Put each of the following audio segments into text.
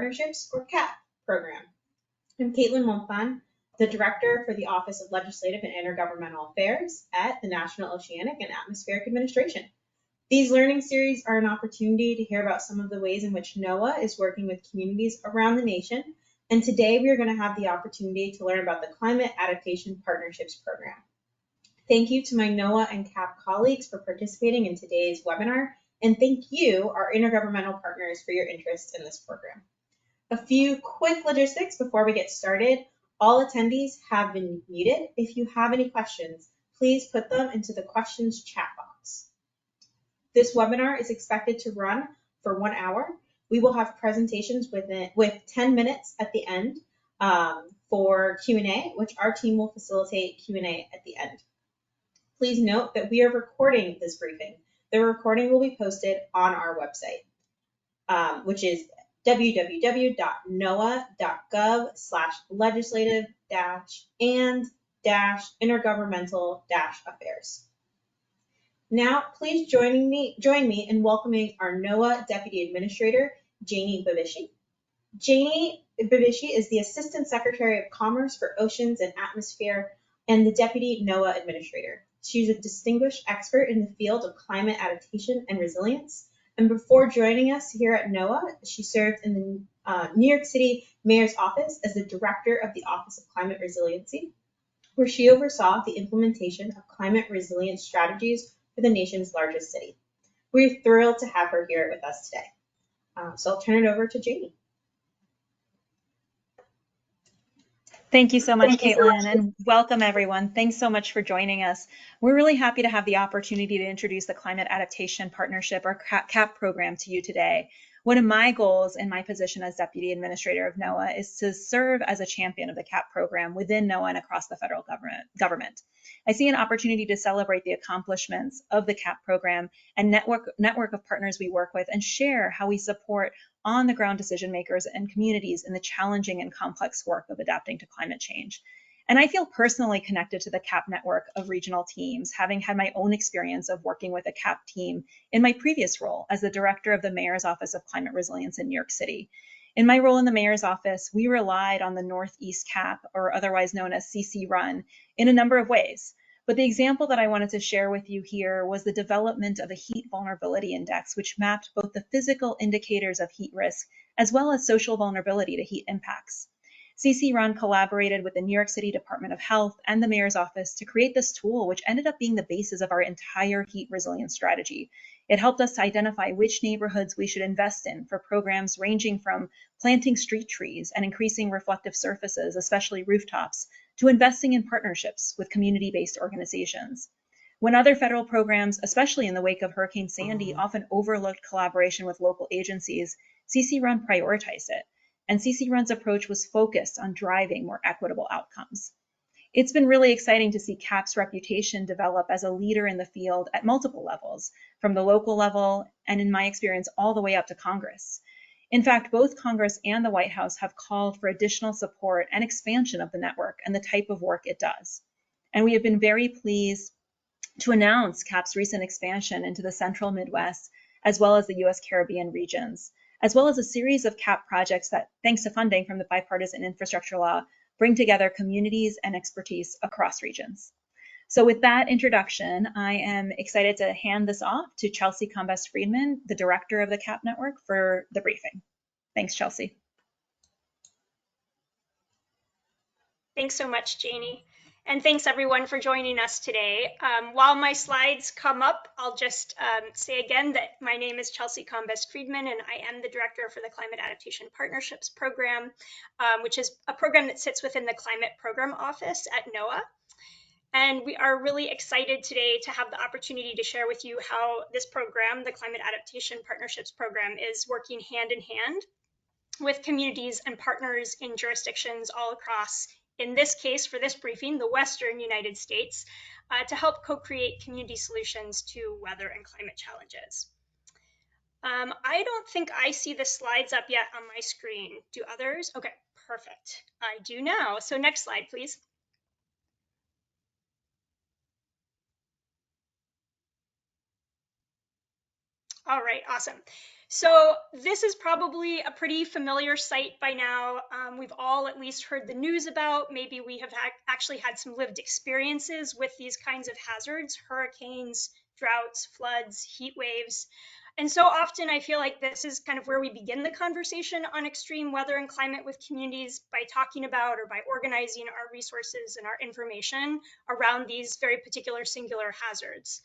Partnerships, or CAP, program. I'm Caitlin Monfan, the Director for the Office of Legislative and Intergovernmental Affairs at the National Oceanic and Atmospheric Administration. These learning series are an opportunity to hear about some of the ways in which NOAA is working with communities around the nation, and today we are going to have the opportunity to learn about the Climate Adaptation Partnerships Program. Thank you to my NOAA and CAP colleagues for participating in today's webinar, and thank you, our intergovernmental partners, for your interest in this program. A few quick logistics before we get started. All attendees have been muted. If you have any questions, please put them into the questions chat box. This webinar is expected to run for 1 hour. We will have presentations with 10 minutes at the end for Q&A, which our team will facilitate Q&A at the end. Please note that we are recording this briefing. The recording will be posted on our website, which is www.noaa.gov/legislative-and-intergovernmental-affairs. Now, please join me in welcoming our NOAA Deputy Administrator, Janie Babishi. Janie Babishi is the Assistant Secretary of Commerce for Oceans and Atmosphere and the Deputy NOAA Administrator. She's a distinguished expert in the field of climate adaptation and resilience. And before joining us here at NOAA, she served in the New York City Mayor's Office as the Director of the Office of Climate Resiliency, where she oversaw the implementation of climate resilience strategies for the nation's largest city. We're thrilled to have her here with us today. So I'll turn it over to Janie. Thank you so much, Caitlin, and welcome everyone. Thanks so much for joining us. We're really happy to have the opportunity to introduce the Climate Adaptation Partnership, or CAP program, to you today. One of my goals in my position as Deputy Administrator of NOAA is to serve as a champion of the CAP program within NOAA and across the federal government. I see an opportunity to celebrate the accomplishments of the CAP program and network of partners we work with, and share how we support on-the-ground decision makers and communities in the challenging and complex work of adapting to climate change. And I feel personally connected to the CAP network of regional teams, having had my own experience of working with a CAP team in my previous role as the Director of the Mayor's Office of Climate Resilience in New York City. In my role in the Mayor's Office, we relied on the Northeast CAP, or otherwise known as CC Run, in a number of ways. But the example that I wanted to share with you here was the development of a heat vulnerability index, which mapped both the physical indicators of heat risk as well as social vulnerability to heat impacts. CC Run collaborated with the New York City Department of Health and the Mayor's Office to create this tool, which ended up being the basis of our entire heat resilience strategy. It helped us to identify which neighborhoods we should invest in for programs ranging from planting street trees and increasing reflective surfaces, especially rooftops, to investing in partnerships with community-based organizations. When other federal programs, especially in the wake of Hurricane Sandy, often overlooked collaboration with local agencies, CC Run prioritized it. And CC Run's approach was focused on driving more equitable outcomes. It's been really exciting to see CAP's reputation develop as a leader in the field at multiple levels, from the local level and, in my experience, all the way up to Congress. In fact, both Congress and the White House have called for additional support and expansion of the network and the type of work it does. And we have been very pleased to announce CAP's recent expansion into the Central Midwest, as well as the U.S. Caribbean regions, as well as a series of CAP projects that, thanks to funding from the Bipartisan Infrastructure Law, bring together communities and expertise across regions. So with that introduction, I am excited to hand this off to Chelsea Combest-Friedman, the Director of the CAP Network, for the briefing. Thanks, Chelsea. Thanks so much, Janie. And thanks everyone for joining us today. While my slides come up, I'll just say again that my name is Chelsea Combest-Friedman, and I am the Director for the Climate Adaptation Partnerships Program, which is a program that sits within the Climate Program Office at NOAA. And we are really excited today to have the opportunity to share with you how this program, the Climate Adaptation Partnerships Program, is working hand in hand with communities and partners in jurisdictions all across, in this case, for this briefing, the Western United States, to help co-create community solutions to weather and climate challenges. I don't think I see the slides up yet on my screen. Do others? Okay, perfect. I do now. So next slide, please. All right, awesome. So this is probably a pretty familiar site by now. We've all at least heard the news about. Maybe we have actually had some lived experiences with these kinds of hazards: hurricanes, droughts, floods, heat waves. And so often I feel like this is kind of where we begin the conversation on extreme weather and climate with communities, by talking about or by organizing our resources and our information around these very particular singular hazards.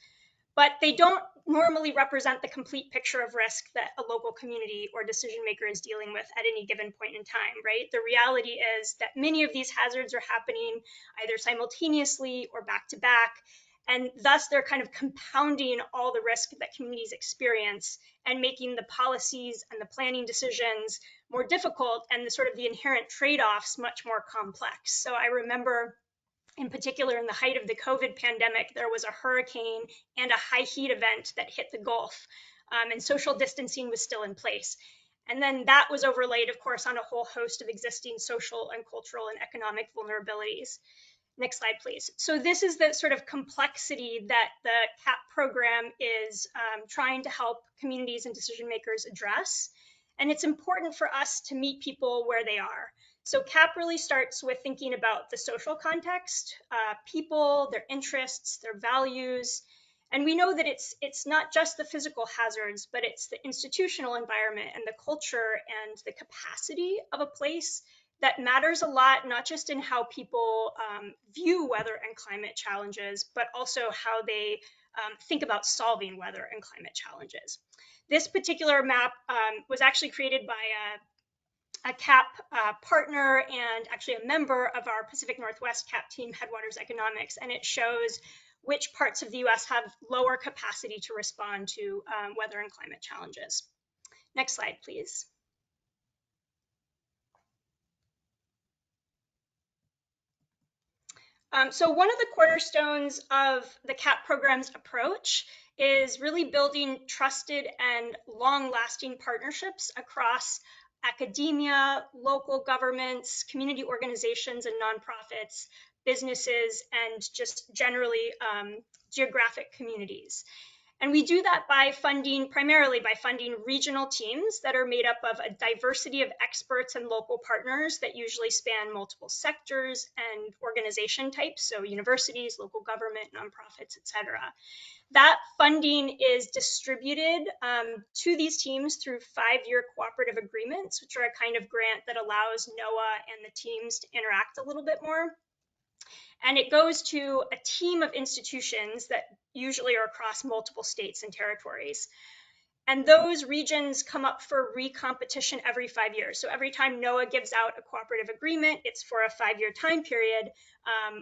But they don't normally represent the complete picture of risk that a local community or decision maker is dealing with at any given point in time, right? The reality is that many of these hazards are happening either simultaneously or back to back, and thus they're kind of compounding all the risk that communities experience and making the policies and the planning decisions more difficult, and the sort of the inherent trade-offs much more complex. So I remember, in particular, in the height of the COVID pandemic, there was a hurricane and a high heat event that hit the Gulf, and social distancing was still in place. And then that was overlaid, of course, on a whole host of existing social and cultural and economic vulnerabilities. Next slide, please. So this is the sort of complexity that the CAP program is trying to help communities and decision makers address. And it's important for us to meet people where they are. So CAP really starts with thinking about the social context, people, their interests, their values. And we know that it's not just the physical hazards, but it's the institutional environment and the culture and the capacity of a place that matters a lot, not just in how people view weather and climate challenges, but also how they think about solving weather and climate challenges. This particular map was actually created by a CAP partner and actually a member of our Pacific Northwest CAP team, Headwaters Economics, and it shows which parts of the US have lower capacity to respond to weather and climate challenges. Next slide, please. So one of the cornerstones of the CAP program's approach is really building trusted and long-lasting partnerships across academia, local governments, community organizations and nonprofits, businesses, and just generally geographic communities. And we do that by primarily by funding regional teams that are made up of a diversity of experts and local partners that usually span multiple sectors and organization types, so universities, local government, nonprofits, et cetera. That funding is distributed to these teams through 5-year cooperative agreements, which are a kind of grant that allows NOAA and the teams to interact a little bit more. And it goes to a team of institutions that usually are across multiple states and territories. And those regions come up for recompetition every 5 years. So every time NOAA gives out a cooperative agreement, it's for a 5-year time period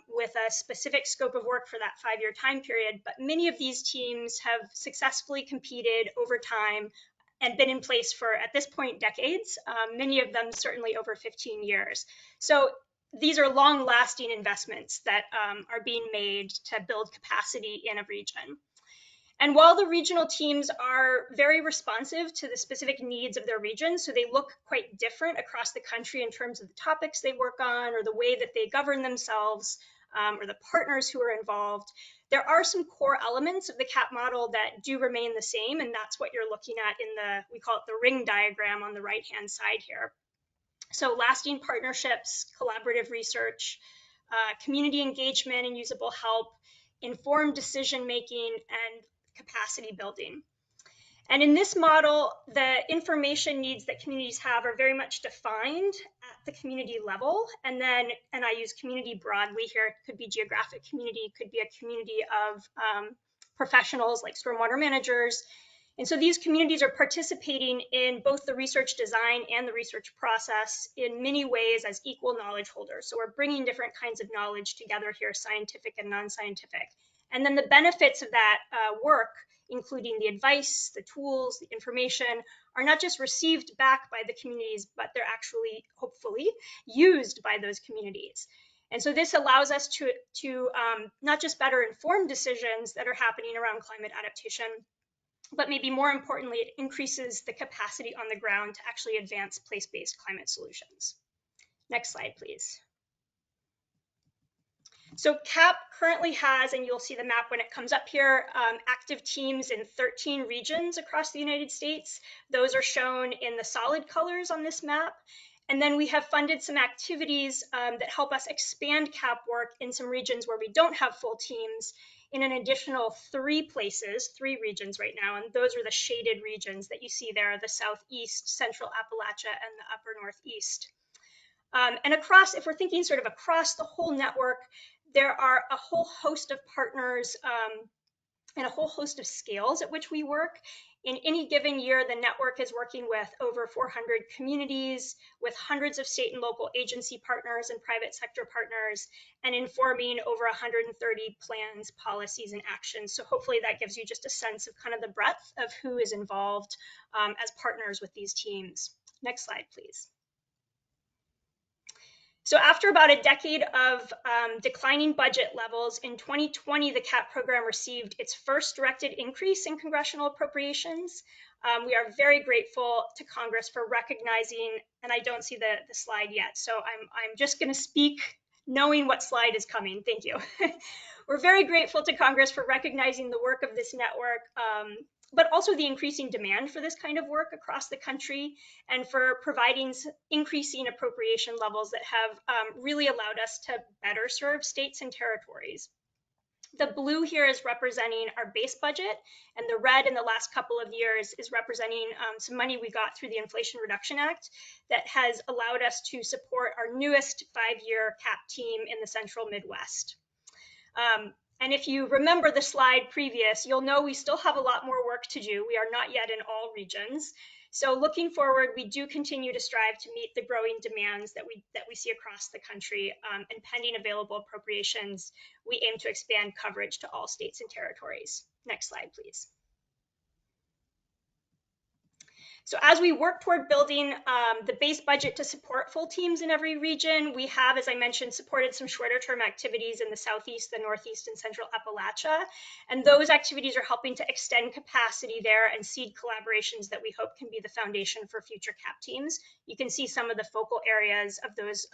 with a specific scope of work for that 5-year time period. But many of these teams have successfully competed over time and been in place for, at this point, decades, many of them certainly over 15 years. So these are long-lasting investments that are being made to build capacity in a region. And while the regional teams are very responsive to the specific needs of their region, so they look quite different across the country in terms of the topics they work on or the way that they govern themselves or the partners who are involved, there are some core elements of the CAP model that do remain the same, and that's what you're looking at in we call it the ring diagram on the right-hand side here. So lasting partnerships, collaborative research, community engagement and usable help, informed decision-making, and capacity building. And in this model, the information needs that communities have are very much defined at the community level. And I use community broadly here, it could be geographic community, it could be a community of professionals like stormwater managers. And so these communities are participating in both the research design and the research process in many ways as equal knowledge holders. So we're bringing different kinds of knowledge together here, scientific and non-scientific. And then the benefits of that work, including the advice, the tools, the information, are not just received back by the communities, but they're actually, hopefully, used by those communities. And so this allows us to not just better inform decisions that are happening around climate adaptation, but maybe more importantly, it increases the capacity on the ground to actually advance place-based climate solutions. Next slide, please. So CAP currently has, and you'll see the map when it comes up here, active teams in 13 regions across the United States. Those are shown in the solid colors on this map. And then we have funded some activities that help us expand CAP work in some regions where we don't have full teams in an additional 3 places, 3 regions right now. And those are the shaded regions that you see there, the Southeast, Central Appalachia, and the Upper Northeast. And across, if we're thinking sort of across the whole network, there are a whole host of partners and a whole host of scales at which we work. In any given year, the network is working with over 400 communities, with hundreds of state and local agency partners and private sector partners, and informing over 130 plans, policies, and actions. So hopefully that gives you just a sense of kind of the breadth of who is involved as partners with these teams. Next slide, please. So after about a decade of declining budget levels, in 2020, the CAP program received its first directed increase in congressional appropriations. We are very grateful to Congress for recognizing, and I don't see the slide yet, so I'm just going to speak knowing what slide is coming. Thank you. We're very grateful to Congress for recognizing the work of this network, but also the increasing demand for this kind of work across the country, and for providing increasing appropriation levels that have really allowed us to better serve states and territories. The blue here is representing our base budget, and the red in the last couple of years is representing some money we got through the Inflation Reduction Act that has allowed us to support our newest 5-year CAP team in the Central Midwest. And if you remember the slide previous, you'll know we still have a lot more work to do. We are not yet in all regions. So looking forward, we do continue to strive to meet the growing demands that we see across the country, and pending available appropriations, we aim to expand coverage to all states and territories. Next slide, please. So as we work toward building the base budget to support full teams in every region, we have, as I mentioned, supported some shorter term activities in the Southeast, the Northeast, and Central Appalachia. And those activities are helping to extend capacity there and seed collaborations that we hope can be the foundation for future CAP teams. You can see some of the focal areas of those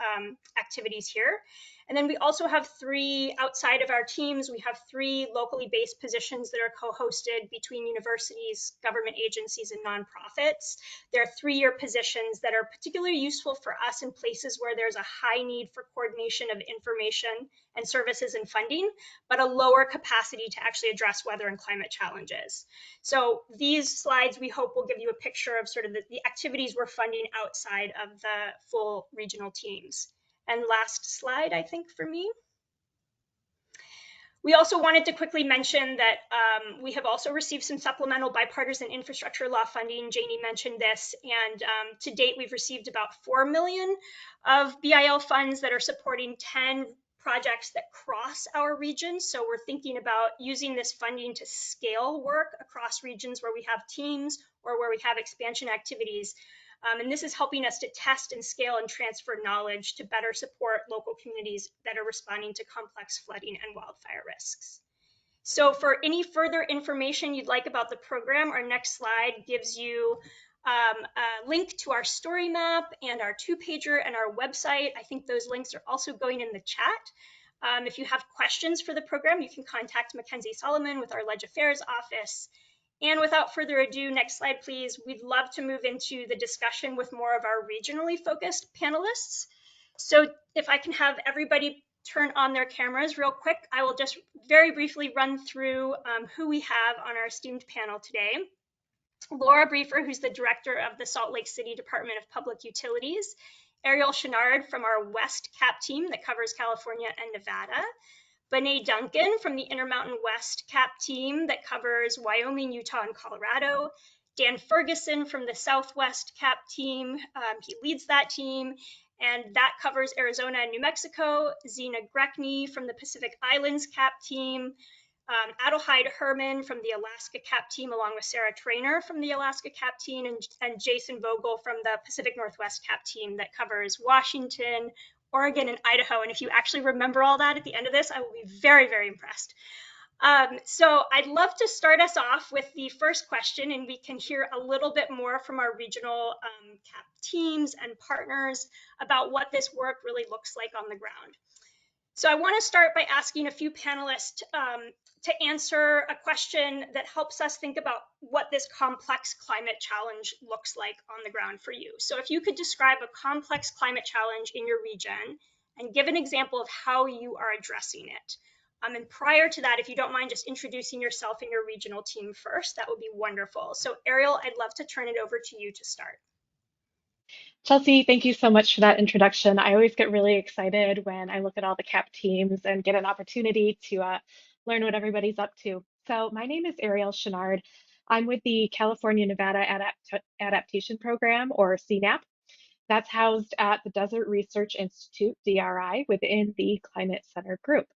activities here. And then we also have 3, outside of our teams, we have 3 locally based positions that are co-hosted between universities, government agencies, and nonprofits. There are 3-year positions that are particularly useful for us in places where there's a high need for coordination of information and services and funding, but a lower capacity to actually address weather and climate challenges. So these slides, we hope, will give you a picture of sort of the activities we're funding outside of the full regional teams. And last slide, I think, for me. We also wanted to quickly mention that we have also received some supplemental bipartisan infrastructure law funding. Janie mentioned this, and to date, we've received about $4 million of BIL funds that are supporting 10 projects that cross our region. So we're thinking about using this funding to scale work across regions where we have teams or where we have expansion activities. And this is helping us to test and scale and transfer knowledge to better support local communities that are responding to complex flooding and wildfire risks. So for any further information you'd like about the program, our next slide gives you a link to our story map and our 2-pager and our website. I think those links are also going in the chat. If you have questions for the program, you can contact Mackenzie Solomon with our Leg Affairs office. And without further ado, next slide, please. We'd love to move into the discussion with more of our regionally focused panelists. So if I can have everybody turn on their cameras real quick, I will just very briefly run through who we have on our esteemed panel today. Laura Briefer, who's the director of the Salt Lake City Department of Public Utilities. Ariel Chenard from our West CAP team that covers California and Nevada. Bené Duncan from the Intermountain West CAP team that covers Wyoming, Utah, and Colorado. Dan Ferguson from the Southwest CAP team, he leads that team, and that covers Arizona and New Mexico. Zena Greckney from the Pacific Islands CAP team. Adelheid Herman from the Alaska CAP team, along with Sarah Trainer from the Alaska CAP team, and Jason Vogel from the Pacific Northwest CAP team that covers Washington, Oregon, and Idaho. And if you actually remember all that at the end of this, I will be very, very impressed. So I'd love to start us off with the first question, and we can hear a little bit more from our regional CAP teams and partners about what this work really looks like on the ground. So I want to start by asking a few panelists to answer a question that helps us think about what this complex climate challenge looks like on the ground for you. So if you could describe a complex climate challenge in your region and give an example of how you are addressing it. And prior to that, if you don't mind just introducing yourself and your regional team first, that would be wonderful. So Ariel, I'd love to turn it over to you to start. Chelsea, thank you so much for that introduction. I always get really excited when I look at all the CAP teams and get an opportunity to learn what everybody's up to. So my name is Ariel Chenard. I'm with the California Nevada Adaptation Program, or CNAP. That's housed at the Desert Research Institute, DRI, within the Climate Center Group.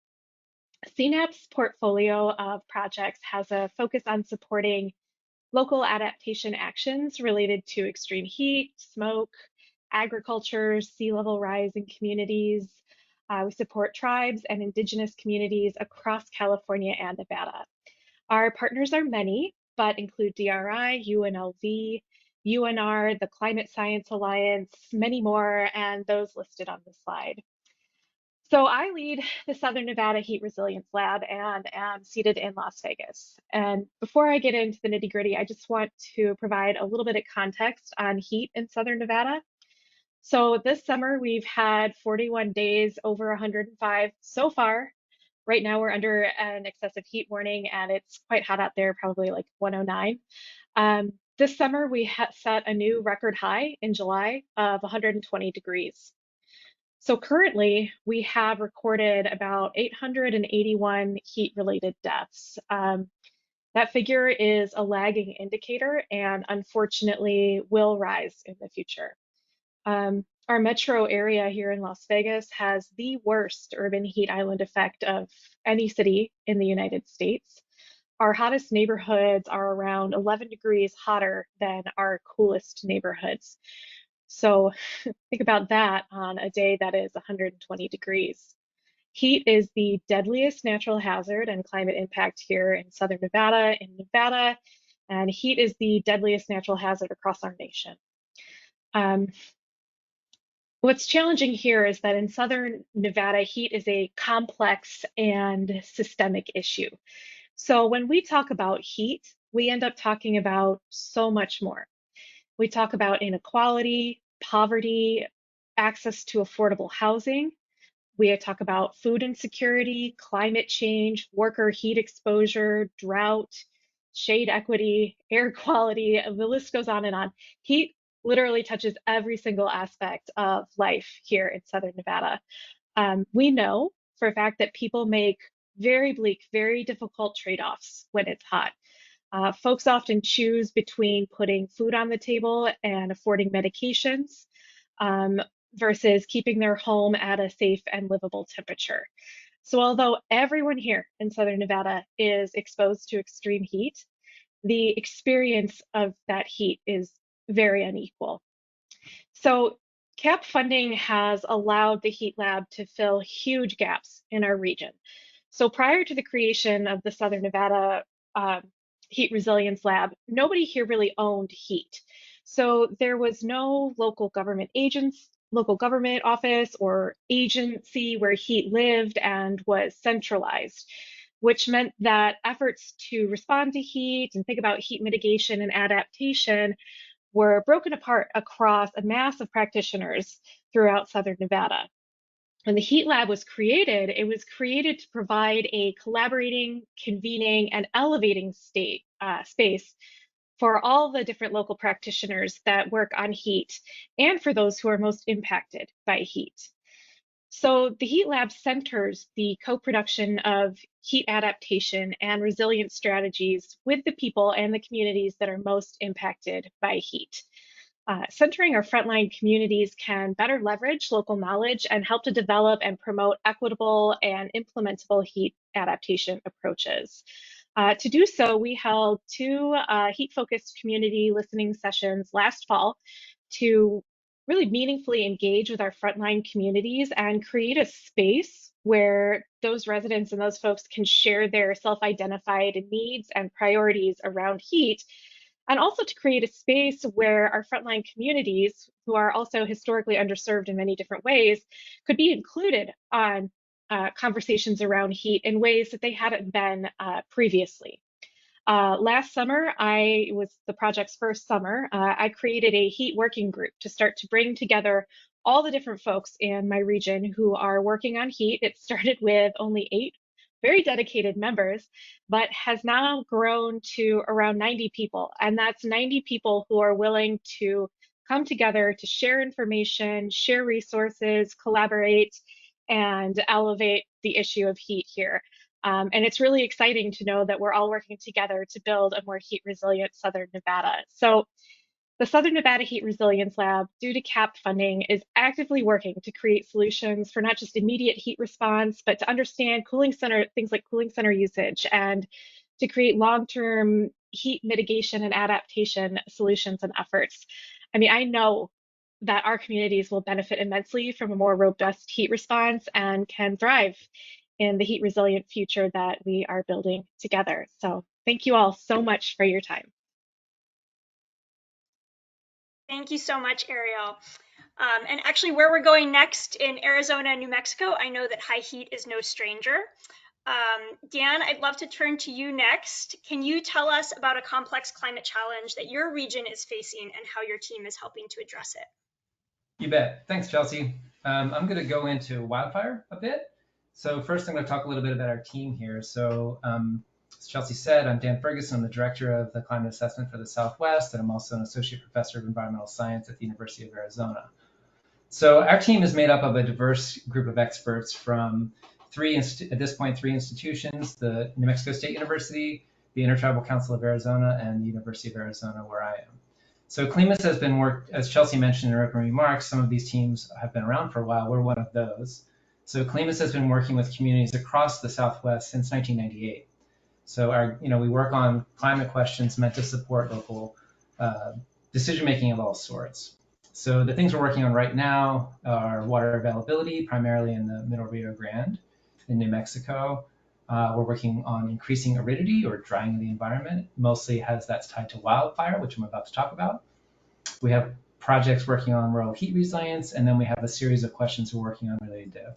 CNAP's portfolio of projects has a focus on supporting local adaptation actions related to extreme heat, smoke, agriculture, sea level rise in communities. We support tribes and indigenous communities across California and Nevada. Our partners are many, but include DRI, UNLV, UNR, the Climate Science Alliance, many more, and those listed on the slide. So I lead the Southern Nevada Heat Resilience Lab and am seated in Las Vegas. And before I get into the nitty gritty, I just want to provide a little bit of context on heat in Southern Nevada. So this summer, we've had 41 days over 105 so far. Right now, we're under an excessive heat warning, and it's quite hot out there, probably like 109. This summer, we set a new record high in July of 120 degrees. So currently, we have recorded about 881 heat-related deaths. That figure is a lagging indicator and unfortunately will rise in the future. Our metro area here in Las Vegas has the worst urban heat island effect of any city in the United States. Our hottest neighborhoods are around 11 degrees hotter than our coolest neighborhoods. So think about that on a day that is 120 degrees. Heat is the deadliest natural hazard and climate impact here in Southern Nevada, and heat is the deadliest natural hazard across our nation. What's challenging here is that in Southern Nevada, heat is a complex and systemic issue. So when we talk about heat, we end up talking about so much more. We talk about inequality, poverty, access to affordable housing. We talk about food insecurity, climate change, worker heat exposure, drought, shade equity, air quality, the list goes on and on. Heat literally touches every single aspect of life here in Southern Nevada. We know for a fact that people make very bleak, very difficult trade-offs when it's hot. Folks often choose between putting food on the table and affording medications versus keeping their home at a safe and livable temperature. So although everyone here in Southern Nevada is exposed to extreme heat, the experience of that heat is very unequal. So CAP funding has allowed the Heat Lab to fill huge gaps in our region. So prior to the creation of the Southern Nevada Heat Resilience Lab, nobody here really owned heat. So there was no local government office or agency where heat lived and was centralized, which meant that efforts to respond to heat and think about heat mitigation and adaptation were broken apart across a mass of practitioners throughout Southern Nevada. When the Heat Lab was created, it was created to provide a collaborating, convening, and elevating space for all the different local practitioners that work on heat and for those who are most impacted by heat. So the Heat Lab centers the co-production of heat adaptation and resilience strategies with the people and the communities that are most impacted by heat. Centering our frontline communities can better leverage local knowledge and help to develop and promote equitable and implementable heat adaptation approaches. To do so, we held two heat-focused community listening sessions last fall to really meaningfully engage with our frontline communities and create a space where those residents and those folks can share their self-identified needs and priorities around heat, and also to create a space where our frontline communities, who are also historically underserved in many different ways, could be included on conversations around heat in ways that they hadn't been previously. Last summer, it was the project's first summer, I created a heat working group to start to bring together all the different folks in my region who are working on heat. It started with only 8 very dedicated members, but has now grown to around 90 people. And that's 90 people who are willing to come together to share information, share resources, collaborate, and elevate the issue of heat here. And it's really exciting to know that we're all working together to build a more heat resilient Southern Nevada. So the Southern Nevada Heat Resilience Lab, due to CAP funding, is actively working to create solutions for not just immediate heat response, but to understand things like cooling center usage, and to create long-term heat mitigation and adaptation solutions and efforts. I mean, I know that our communities will benefit immensely from a more robust heat response and can thrive in the heat resilient future that we are building together. So thank you all so much for your time. Thank you so much, Ariel. And actually, where we're going next in Arizona and New Mexico, I know that high heat is no stranger. Dan, I'd love to turn to you next. Can you tell us about a complex climate challenge that your region is facing and how your team is helping to address it? You bet. Thanks, Chelsea. I'm going to go into wildfire a bit. So first, I'm going to talk a little bit about our team here. So as Chelsea said, I'm Dan Ferguson. I'm the director of the climate assessment for the Southwest, and I'm also an associate professor of environmental science at the University of Arizona. So our team is made up of a diverse group of experts from three institutions: the New Mexico State University, the Intertribal Council of Arizona, and the University of Arizona, where I am. So CLIMAS has been as Chelsea mentioned in her opening remarks, some of these teams have been around for a while. We're one of those. So CLIMAS has been working with communities across the Southwest since 1998. So we work on climate questions meant to support local decision-making of all sorts. So the things we're working on right now are water availability, primarily in the Middle Rio Grande in New Mexico. We're working on increasing aridity, or drying the environment. Mostly that's tied to wildfire, which I'm about to talk about. We have projects working on rural heat resilience, and then we have a series of questions we're working on related to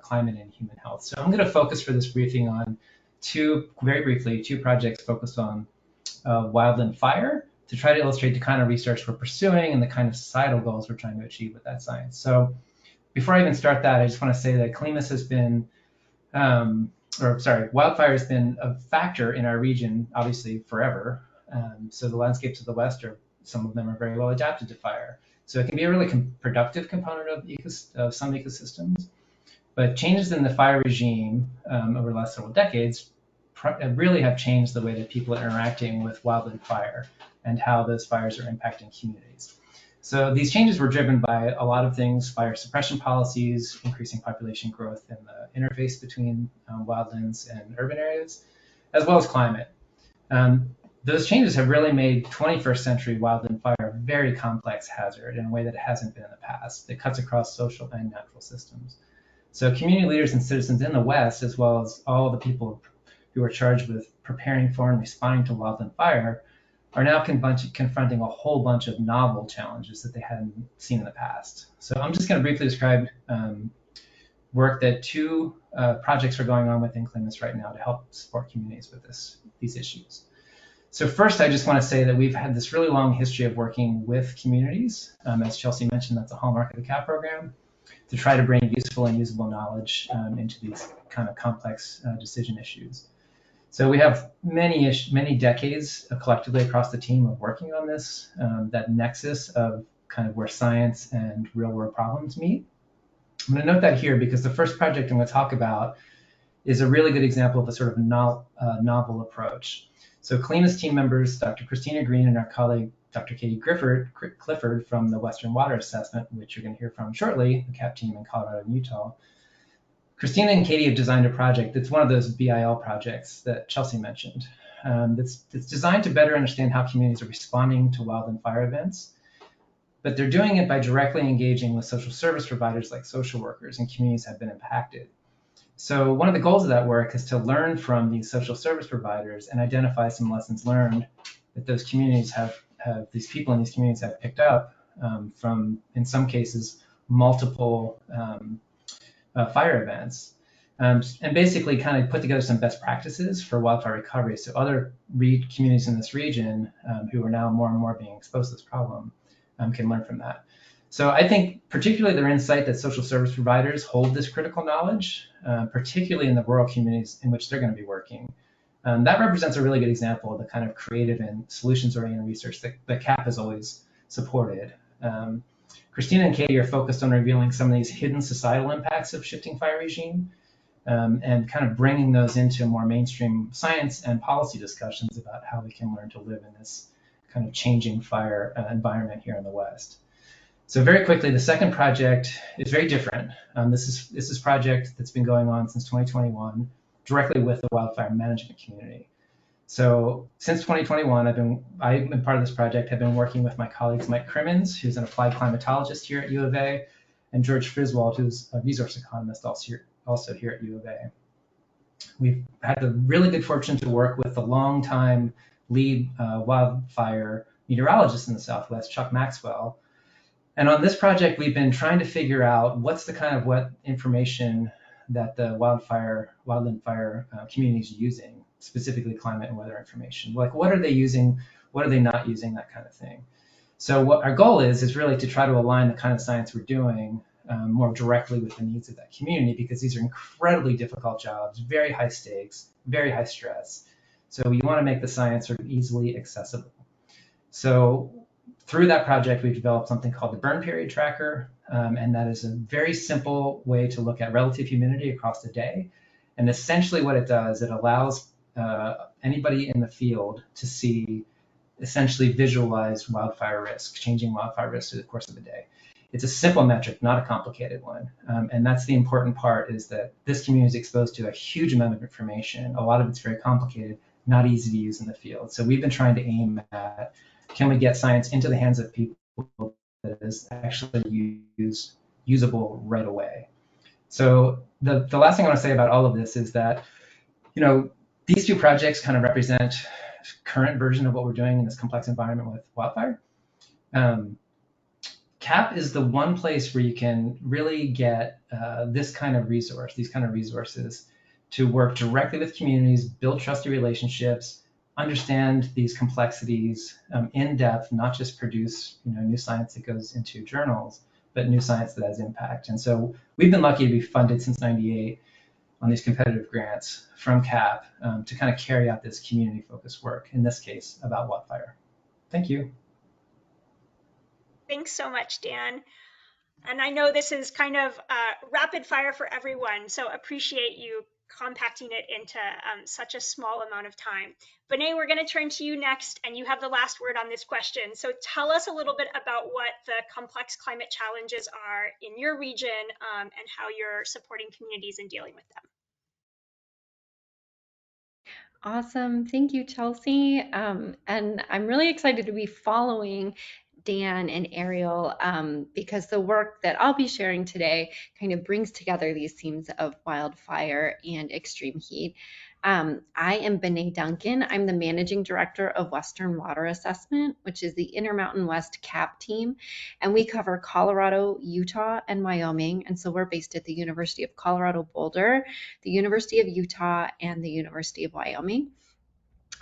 climate and human health. So I'm going to focus for this briefing on two projects focused on wildland fire, to try to illustrate the kind of research we're pursuing and the kind of societal goals we're trying to achieve with that science. So before I even start that, I just want to say that CLIMAS has been, wildfire has been a factor in our region, obviously, forever. So the landscapes of the West some of them are very well adapted to fire. So it can be a really productive component of some ecosystems. But changes in the fire regime over the last several decades really have changed the way that people are interacting with wildland fire and how those fires are impacting communities. So these changes were driven by a lot of things: fire suppression policies, increasing population growth in the interface between wildlands and urban areas, as well as climate. Those changes have really made 21st century wildland fire a very complex hazard in a way that it hasn't been in the past. It cuts across social and natural systems. So community leaders and citizens in the West, as well as all the people who are charged with preparing for and responding to wildland fire, are now confronting a whole bunch of novel challenges that they hadn't seen in the past. So I'm just going to briefly describe work that two projects are going on within CLIMAS right now to help support communities with these issues. So first, I just want to say that we've had this really long history of working with communities. As Chelsea mentioned, that's a hallmark of the CAP program, to try to bring useful and usable knowledge into these kind of complex decision issues. So we have many decades collectively across the team of working on this, that nexus of kind of where science and real world problems meet. I'm going to note that here because the first project I'm going to talk about is a really good example of a sort of novel approach. So CLIMAS team members, Dr. Christina Green and our colleague, Dr. Katie Clifford from the Western Water Assessment, which you're going to hear from shortly, the CAP team in Colorado and Utah. Christina and Katie have designed a project that's one of those BIL projects that Chelsea mentioned. It's designed to better understand how communities are responding to wildland fire events, but they're doing it by directly engaging with social service providers like social workers and communities that have been impacted. So one of the goals of that work is to learn from these social service providers and identify some lessons learned that those communities these people in these communities have picked up from, in some cases, multiple fire events. and basically kind of put together some best practices for wildfire recovery. So other communities in this region who are now more and more being exposed to this problem can learn from that. So I think particularly their insight that social service providers hold this critical knowledge, particularly in the rural communities in which they're going to be working. That represents a really good example of the kind of creative and solutions-oriented research that CAP has always supported. Christina and Katie are focused on revealing some of these hidden societal impacts of shifting fire regime, and kind of bringing those into more mainstream science and policy discussions about how we can learn to live in this kind of changing fire environment here in the West. So very quickly, the second project is very different. This is a project that's been going on since 2021, directly with the wildfire management community. So since 2021, I've been part of this project. I've been working with my colleagues Mike Crimmins, who's an applied climatologist here at U of A, and George Friswold, who's a resource economist also here at U of A. We've had the really good fortune to work with the longtime lead wildfire meteorologist in the Southwest, Chuck Maxwell. And on this project, we've been trying to figure out what's the kind of what information that the wildland fire community is using, specifically climate and weather information. Like, what are they using? What are they not using? That kind of thing. So what our goal is really to try to align the kind of science we're doing more directly with the needs of that community, because these are incredibly difficult jobs, very high stakes, very high stress. So we want to make the science sort of easily accessible. So through that project, we've developed something called the burn period tracker, and that is a very simple way to look at relative humidity across the day. And essentially what it does, it allows anybody in the field to see, essentially visualize wildfire risk, changing wildfire risk through the course of the day. It's a simple metric, not a complicated one. And that's the important part, is that this community is exposed to a huge amount of information. A lot of it's very complicated, not easy to use in the field. So we've been trying to aim at, can we get science into the hands of people that is actually usable right away? So the last thing I want to say about all of this is that, these two projects kind of represent current version of what we're doing in this complex environment with wildfire. CAP is the one place where you can really get these kind of resources to work directly with communities, build trusted relationships, understand these complexities in depth, not just produce new science that goes into journals, but new science that has impact. And so we've been lucky to be funded since '98 on these competitive grants from CAP to kind of carry out this community-focused work, in this case about wildfire. Thank you. Thanks so much, Dan. And I know this is kind of rapid fire for everyone, so appreciate you compacting it into such a small amount of time. Bené, we're going to turn to you next, and you have the last word on this question. So tell us a little bit about what the complex climate challenges are in your region and how you're supporting communities in dealing with them. Awesome. Thank you, Chelsea. And I'm really excited to be following Dan and Ariel because the work that I'll be sharing today kind of brings together these themes of wildfire and extreme heat. I am Bené Duncan. I'm the Managing Director of Western Water Assessment, which is the Intermountain West CAP team. And we cover Colorado, Utah, and Wyoming. And so we're based at the University of Colorado Boulder, the University of Utah, and the University of Wyoming.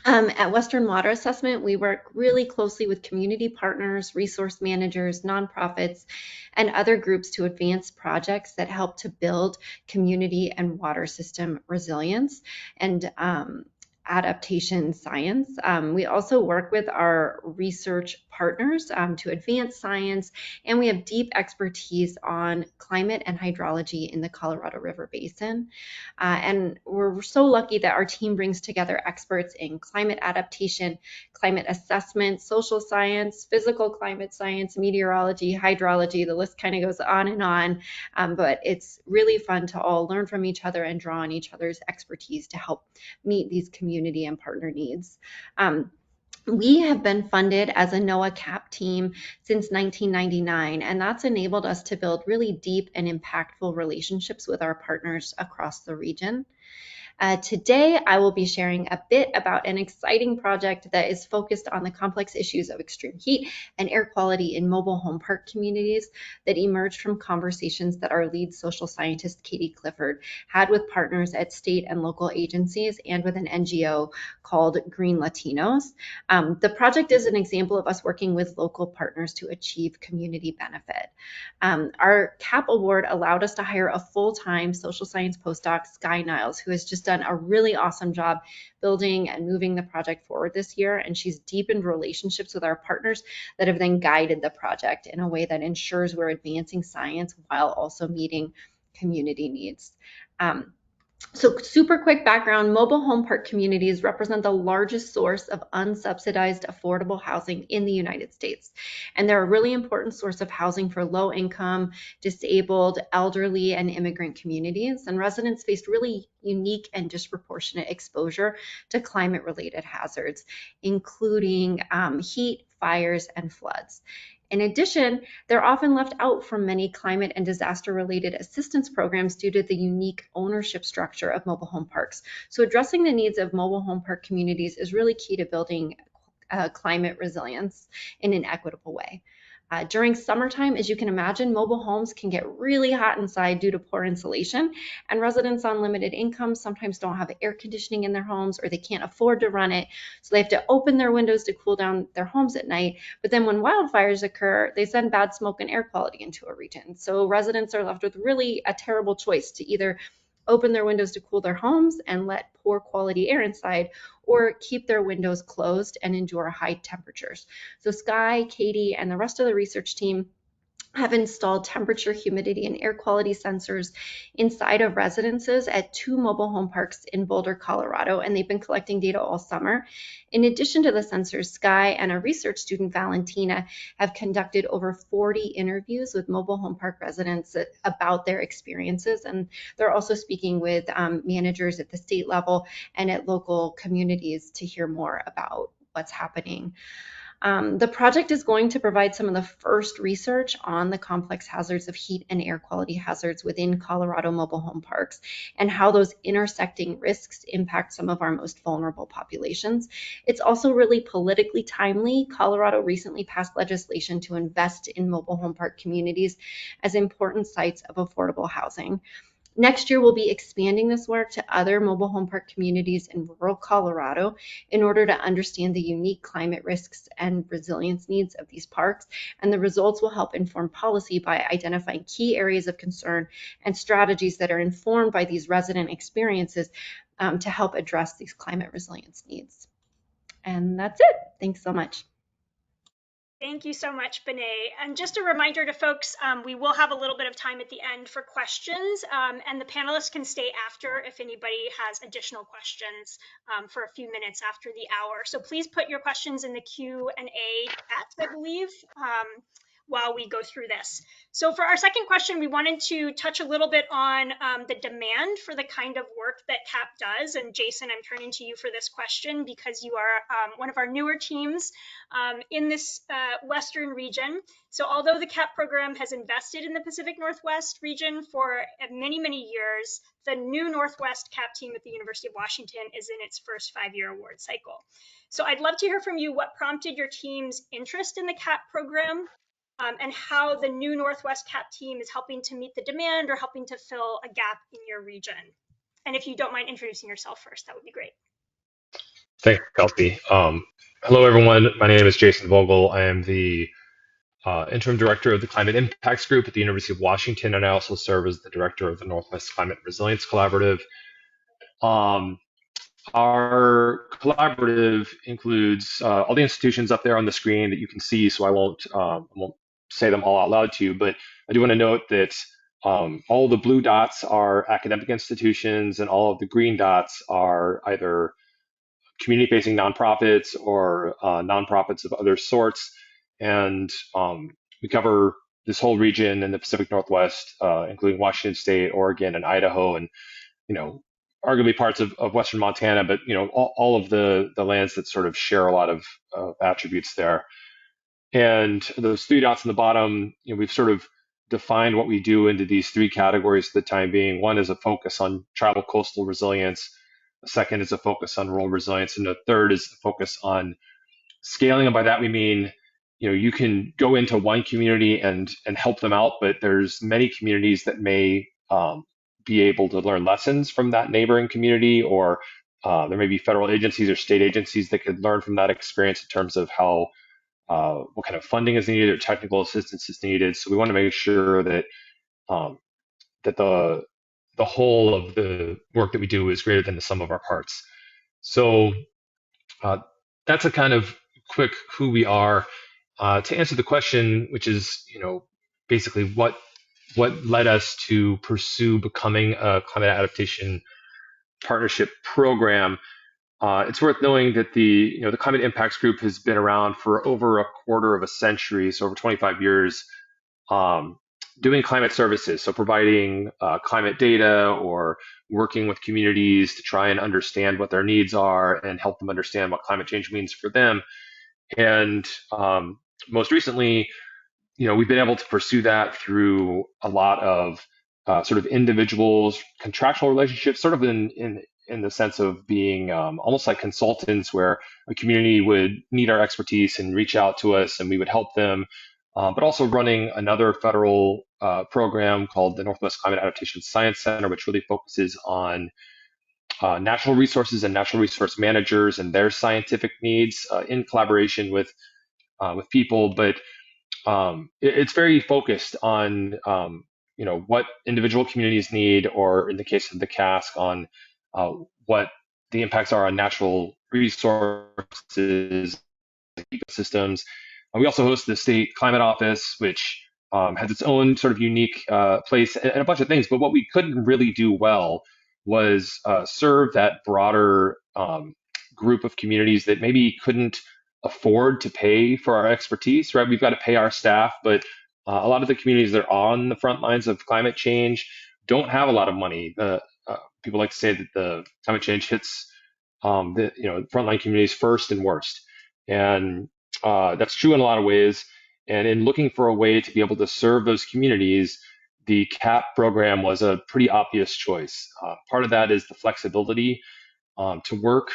At Western Water Assessment, we work really closely with community partners, resource managers, nonprofits, and other groups to advance projects that help to build community and water system resilience and adaptation science. We also work with our research partners to advance science, and we have deep expertise on climate and hydrology in the Colorado River Basin. And we're so lucky that our team brings together experts in climate adaptation, climate assessment, social science, physical climate science, meteorology, hydrology. The list kind of goes on and on, but it's really fun to all learn from each other and draw on each other's expertise to help meet these community and partner needs. We have been funded as a NOAA CAP team since 1999, and that's enabled us to build really deep and impactful relationships with our partners across the region. Today, I will be sharing a bit about an exciting project that is focused on the complex issues of extreme heat and air quality in mobile home park communities that emerged from conversations that our lead social scientist, Katie Clifford, had with partners at state and local agencies and with an NGO called Green Latinos. The project is an example of us working with local partners to achieve community benefit. Our CAP award allowed us to hire a full-time social science postdoc, Sky Niles, who has just done a really awesome job building and moving the project forward this year. And she's deepened relationships with our partners that have then guided the project in a way that ensures we're advancing science while also meeting community needs. So super quick background, mobile home park communities represent the largest source of unsubsidized affordable housing in the United States. And they're a really important source of housing for low income, disabled, elderly, and immigrant communities. And residents face really unique and disproportionate exposure to climate related hazards, including heat, fires, and floods. In addition, they're often left out from many climate and disaster-related assistance programs due to the unique ownership structure of mobile home parks. So addressing the needs of mobile home park communities is really key to building climate resilience in an equitable way. During summertime, as you can imagine, mobile homes can get really hot inside due to poor insulation, and residents on limited incomes sometimes don't have air conditioning in their homes or they can't afford to run it, so they have to open their windows to cool down their homes at night. But then when wildfires occur, they send bad smoke and air quality into a region. So residents are left with really a terrible choice to either open their windows to cool their homes and let poor quality air inside, or keep their windows closed and endure high temperatures. So Sky, Katie, and the rest of the research team have installed temperature, humidity, and air quality sensors inside of residences at 2 mobile home parks in Boulder, Colorado, and they've been collecting data all summer. In addition to the sensors, Sky and a research student, Valentina, have conducted over 40 interviews with mobile home park residents about their experiences, and they're also speaking with managers at the state level and at local communities to hear more about what's happening. The project is going to provide some of the first research on the complex hazards of heat and air quality hazards within Colorado mobile home parks and how those intersecting risks impact some of our most vulnerable populations. It's also really politically timely. Colorado recently passed legislation to invest in mobile home park communities as important sites of affordable housing. Next year, we'll be expanding this work to other mobile home park communities in rural Colorado in order to understand the unique climate risks and resilience needs of these parks. And the results will help inform policy by identifying key areas of concern and strategies that are informed by these resident experiences to help address these climate resilience needs. And that's it. Thanks so much. Thank you so much, Benet. And just a reminder to folks, we will have a little bit of time at the end for questions, and the panelists can stay after if anybody has additional questions for a few minutes after the hour. So please put your questions in the Q&A chat, I believe, while we go through this. So for our second question, we wanted to touch a little bit on the demand for the kind of work that CAP does. And Jason, I'm turning to you for this question because you are one of our newer teams in this Western region. So although the CAP program has invested in the Pacific Northwest region for many, many years, the new Northwest CAP team at the University of Washington is in its first 5-year award cycle. So I'd love to hear from you what prompted your team's interest in the CAP program, and how the new Northwest CAP team is helping to meet the demand or helping to fill a gap in your region. And if you don't mind introducing yourself first, that would be great. Thanks, Kelsey. Hello, everyone. My name is Jason Vogel. I am the interim director of the Climate Impacts Group at the University of Washington, and I also serve as the director of the Northwest Climate Resilience Collaborative. Our collaborative includes all the institutions up there on the screen that you can see, so I won't say them all out loud to you, but I do want to note that all the blue dots are academic institutions and all of the green dots are either community-facing nonprofits or nonprofits of other sorts. And we cover this whole region in the Pacific Northwest, including Washington State, Oregon, and Idaho, and arguably parts of Western Montana, but all of the lands that sort of share a lot of attributes there. And those 3 dots in the bottom, we've sort of defined what we do into these 3 categories for the time being. One is a focus on tribal coastal resilience. A second is a focus on rural resilience, and the third is a focus on scaling. And by that we mean, you can go into one community and help them out, but there's many communities that may be able to learn lessons from that neighboring community, or there may be federal agencies or state agencies that could learn from that experience in terms of how what kind of funding is needed or technical assistance is needed. So we want to make sure that that the whole of the work that we do is greater than the sum of our parts. So that's a kind of quick who we are. To answer the question, which is, basically what led us to pursue becoming a climate adaptation partnership program. It's worth knowing that the Climate Impacts Group has been around for over a quarter of a century, so over 25 years, doing climate services, so providing climate data or working with communities to try and understand what their needs are and help them understand what climate change means for them. And most recently, we've been able to pursue that through a lot of sort of individuals, contractual relationships, sort of in the sense of being almost like consultants, where a community would need our expertise and reach out to us, and we would help them. But also running another federal program called the Northwest Climate Adaptation Science Center, which really focuses on natural resources and natural resource managers and their scientific needs in collaboration with people. But it's very focused on what individual communities need, or in the case of the CASC, on what the impacts are on natural resources, ecosystems. We also host the state climate office, which has its own sort of unique place and a bunch of things. But what we couldn't really do well was serve that broader group of communities that maybe couldn't afford to pay for our expertise, right? We've got to pay our staff, but a lot of the communities that are on the front lines of climate change don't have a lot of money. People like to say that the climate change hits the frontline communities first and worst, and that's true in a lot of ways. And in looking for a way to be able to serve those communities, the CAP program was a pretty obvious choice. Part of that is the flexibility to work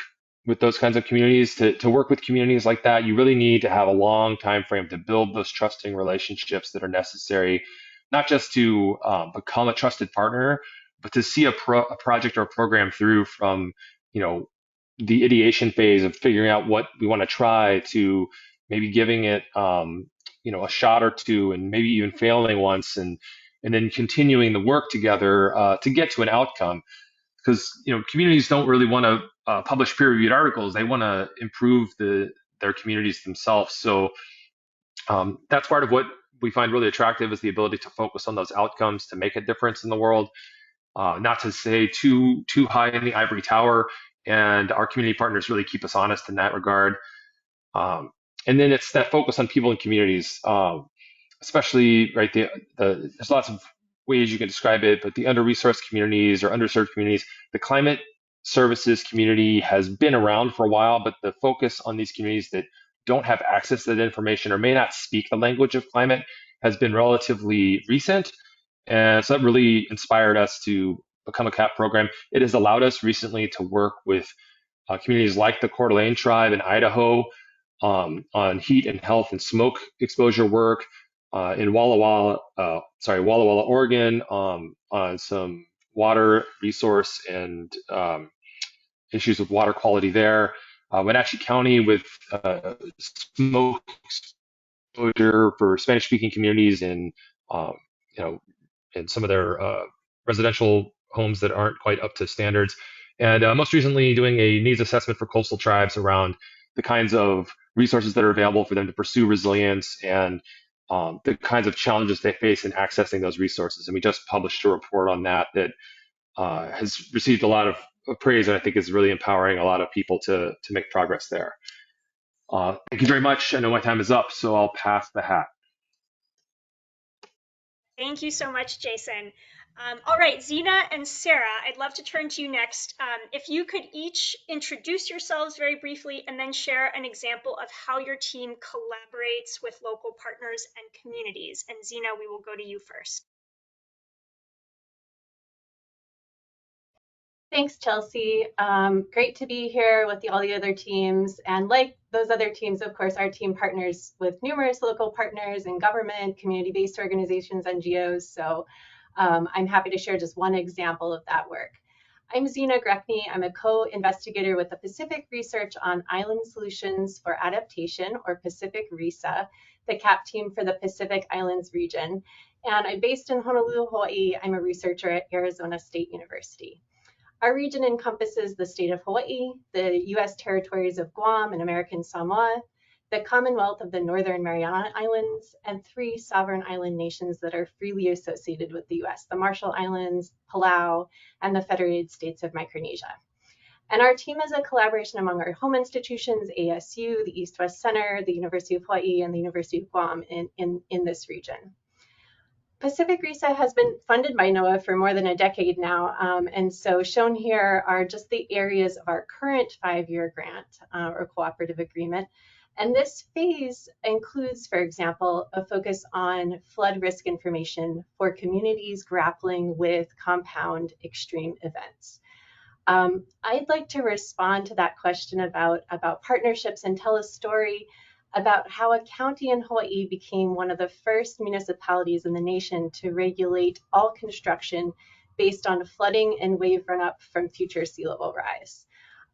with those kinds of communities. To work with communities like that, you really need to have a long time frame to build those trusting relationships that are necessary, not just to become a trusted partner, but to see a project or a program through from the ideation phase of figuring out what we want to try, to maybe giving it a shot or two, and maybe even failing once, and then continuing the work together to get to an outcome. Because communities don't really want to publish peer-reviewed articles; they want to improve their communities themselves. So that's part of what we find really attractive, is the ability to focus on those outcomes to make a difference in the world. Not to say too high in the ivory tower, and our community partners really keep us honest in that regard. And then it's that focus on people and communities, especially right. There's lots of ways you can describe it, but the under-resourced communities or underserved communities, the climate services community has been around for a while, but the focus on these communities that don't have access to that information or may not speak the language of climate has been relatively recent. And so that really inspired us to become a CAP program. It has allowed us recently to work with communities like the Coeur d'Alene tribe in Idaho on heat and health and smoke exposure work, in Walla Walla, Oregon, on some water resource and issues with water quality there. Wenatchee County with smoke exposure for Spanish-speaking communities in in some of their residential homes that aren't quite up to standards. And most recently, doing a needs assessment for coastal tribes around the kinds of resources that are available for them to pursue resilience, and the kinds of challenges they face in accessing those resources. And we just published a report on that has received a lot of praise, and I think is really empowering a lot of people to make progress there. Thank you very much. I know my time is up, so I'll pass the hat. Thank you so much, Jason. All right, Zena and Sarah, I'd love to turn to you next. If you could each introduce yourselves very briefly and then share an example of how your team collaborates with local partners and communities. And Zena, we will go to you first. Thanks, Chelsea. Great to be here with all the other teams. And like those other teams, of course, our team partners with numerous local partners in government, community-based organizations, NGOs. So I'm happy to share just one example of that work. I'm Zena Greckney. I'm a co-investigator with the Pacific Research on Island Solutions for Adaptation, or Pacific RISA, the CAP team for the Pacific Islands region. And I'm based in Honolulu, Hawaii. I'm a researcher at Arizona State University. Our region encompasses the state of Hawaii, the U.S. territories of Guam and American Samoa, the Commonwealth of the Northern Mariana Islands, and 3 sovereign island nations that are freely associated with the U.S., the Marshall Islands, Palau, and the Federated States of Micronesia. And our team is a collaboration among our home institutions, ASU, the East-West Center, the University of Hawaii, and the University of Guam in this region. Pacific RISA has been funded by NOAA for more than a decade now, and so shown here are just the areas of our current 5-year grant or cooperative agreement. And this phase includes, for example, a focus on flood risk information for communities grappling with compound extreme events. I'd like to respond to that question about partnerships and tell a story about how a county in Hawaii became one of the first municipalities in the nation to regulate all construction based on flooding and wave runoff from future sea level rise.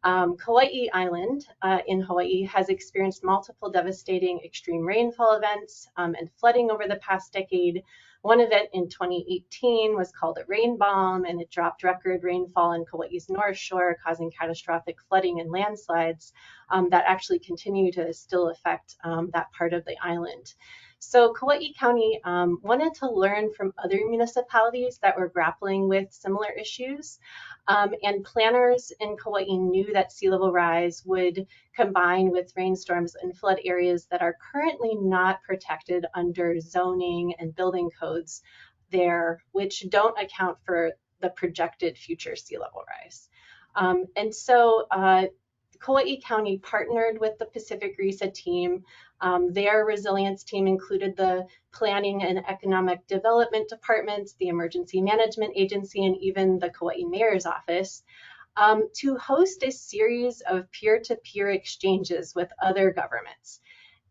Kauai Island in Hawaii has experienced multiple devastating extreme rainfall events and flooding over the past decade. One event in 2018 was called a rain bomb, and it dropped record rainfall in Kauai's North Shore, causing catastrophic flooding and landslides that actually continue to still affect that part of the island. So Kauai County wanted to learn from other municipalities that were grappling with similar issues. And planners in Kauai knew that sea level rise would combine with rainstorms and flood areas that are currently not protected under zoning and building codes there, which don't account for the projected future sea level rise. And so Kauai County partnered with the Pacific RISA team. Their resilience team included the Planning and Economic Development Departments, the Emergency Management Agency, and even the Kauai Mayor's Office to host a series of peer-to-peer exchanges with other governments.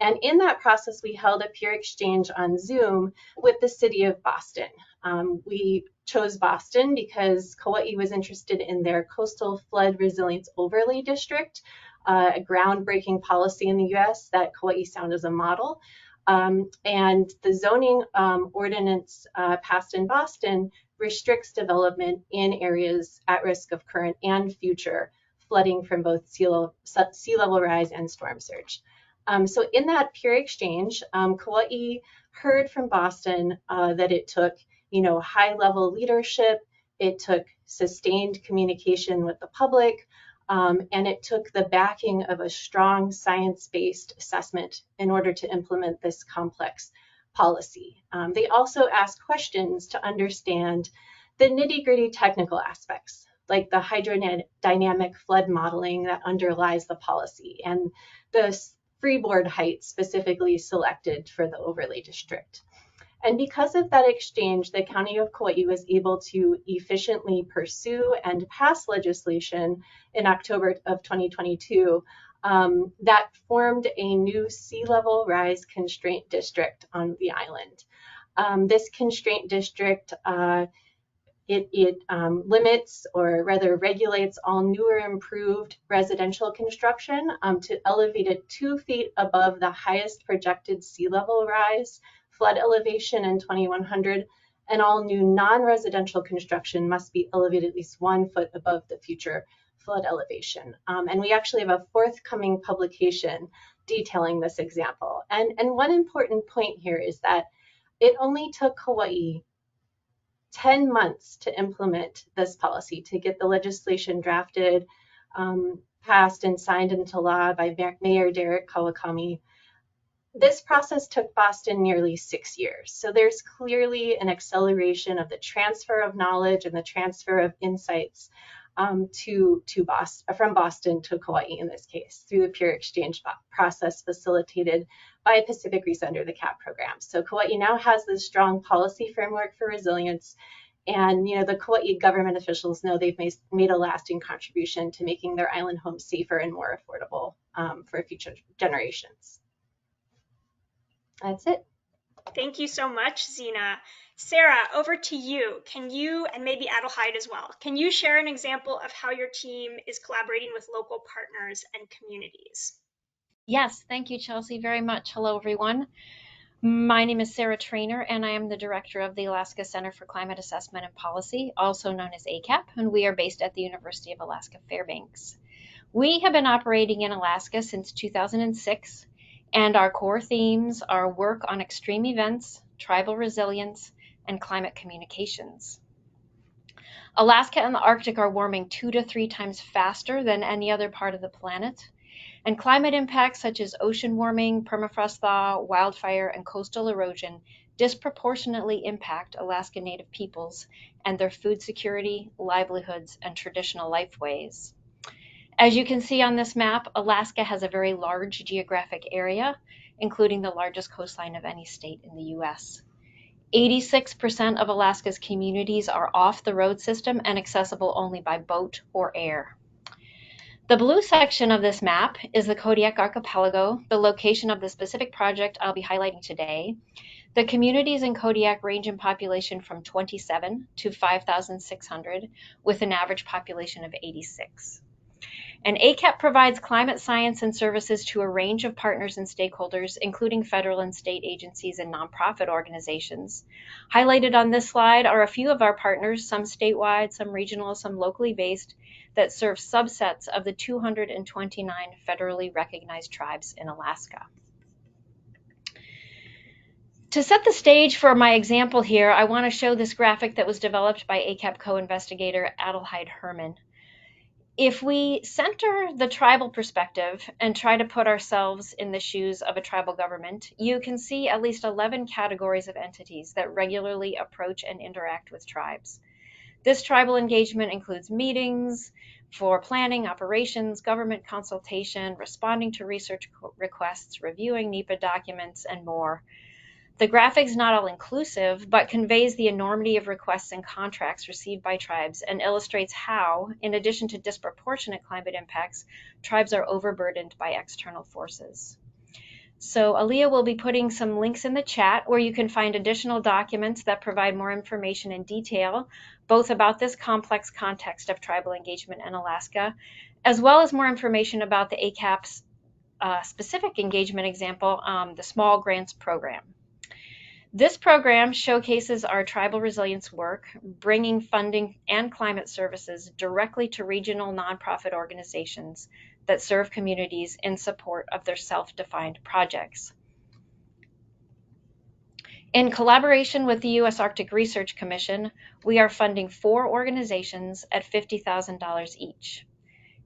And in that process, we held a peer exchange on Zoom with the city of Boston. We chose Boston because Kauai was interested in their Coastal Flood Resilience Overlay District, a groundbreaking policy in the US that Kauai found as a model. And the zoning ordinance passed in Boston restricts development in areas at risk of current and future flooding from both sea level rise and storm surge. So in that peer exchange, Kauai heard from Boston that it took, high-level leadership, it took sustained communication with the public, and it took the backing of a strong science-based assessment in order to implement this complex policy. They also asked questions to understand the nitty-gritty technical aspects, like the hydrodynamic flood modeling that underlies the policy and the freeboard height specifically selected for the overlay district. And because of that exchange, the County of Kauai was able to efficiently pursue and pass legislation in October of 2022 that formed a new sea level rise constraint district on the island. This constraint district It limits, or rather regulates, all new or improved residential construction to elevate it 2 feet above the highest projected sea level rise flood elevation in 2100, and all new non-residential construction must be elevated at least 1 foot above the future flood elevation. And we actually have a forthcoming publication detailing this example. And one important point here is that it only took Hawaii 10 months to implement this policy, to get the legislation drafted, passed, and signed into law by Mayor Derek Kawakami. This process took Boston nearly 6 years. So there's clearly an acceleration of the transfer of knowledge and the transfer of insights from Boston to Kauai in this case, through the peer exchange process facilitated by Pacific RISA under the CAP program. So Kauai now has this strong policy framework for resilience, And the Kauai government officials know they've made a lasting contribution to making their island homes safer and more affordable for future generations. That's it. Thank you so much, Zena. Sarah, over to you. Can you, and maybe Adelheid as well, can you share an example of how your team is collaborating with local partners and communities? Yes, thank you, Chelsea, very much. Hello, everyone. My name is Sarah Trainer, and I am the director of the Alaska Center for Climate Assessment and Policy, also known as ACAP, and we are based at the University of Alaska Fairbanks. We have been operating in Alaska since 2006, and our core themes are work on extreme events, tribal resilience, and climate communications. Alaska and the Arctic are warming 2 to 3 times faster than any other part of the planet. And climate impacts such as ocean warming, permafrost thaw, wildfire, and coastal erosion disproportionately impact Alaska Native peoples and their food security, livelihoods, and traditional lifeways. As you can see on this map, Alaska has a very large geographic area, including the largest coastline of any state in the US. 86% of Alaska's communities are off the road system and accessible only by boat or air. The blue section of this map is the Kodiak Archipelago, the location of the specific project I'll be highlighting today. The communities in Kodiak range in population from 27 to 5,600, with an average population of 86. And ACAP provides climate science and services to a range of partners and stakeholders, including federal and state agencies and nonprofit organizations. Highlighted on this slide are a few of our partners, some statewide, some regional, some locally based, that serve subsets of the 229 federally recognized tribes in Alaska. To set the stage for my example here, I want to show this graphic that was developed by ACAP co-investigator Adelheid Herman. If we center the tribal perspective and try to put ourselves in the shoes of a tribal government, you can see at least 11 categories of entities that regularly approach and interact with tribes. This tribal engagement includes meetings for planning, operations, government consultation, responding to research requests, reviewing NEPA documents, and more. The graphic is not all inclusive, but conveys the enormity of requests and contracts received by tribes and illustrates how, in addition to disproportionate climate impacts, tribes are overburdened by external forces. So Aaliyah will be putting some links in the chat where you can find additional documents that provide more information and detail, both about this complex context of tribal engagement in Alaska, as well as more information about the ACAP's specific engagement example, the Small Grants Program. This program showcases our tribal resilience work, bringing funding and climate services directly to regional nonprofit organizations that serve communities in support of their self-defined projects. In collaboration with the U.S. Arctic Research Commission, we are funding 4 organizations at $50,000 each.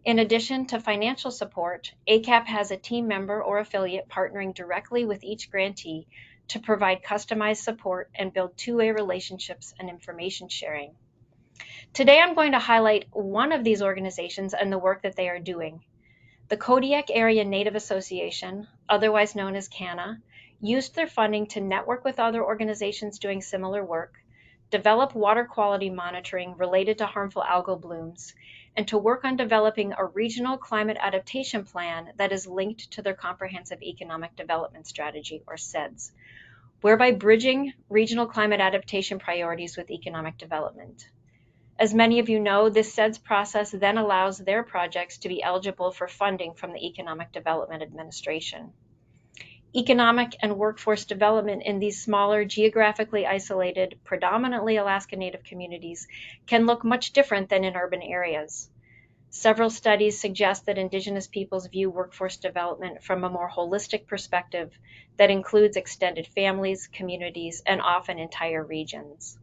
In addition to financial support, ACAP has a team member or affiliate partnering directly with each grantee to provide customized support and build two-way relationships and information sharing. Today, I'm going to highlight one of these organizations and the work that they are doing. The Kodiak Area Native Association, otherwise known as CANA, used their funding to network with other organizations doing similar work, develop water quality monitoring related to harmful algal blooms, and to work on developing a regional climate adaptation plan that is linked to their Comprehensive Economic Development Strategy, or CEDS, whereby bridging regional climate adaptation priorities with economic development. As many of you know, this CEDS process then allows their projects to be eligible for funding from the Economic Development Administration. Economic and workforce development in these smaller, geographically isolated, predominantly Alaska Native communities can look much different than in urban areas. Several studies suggest that Indigenous peoples view workforce development from a more holistic perspective that includes extended families, communities, and often entire regions.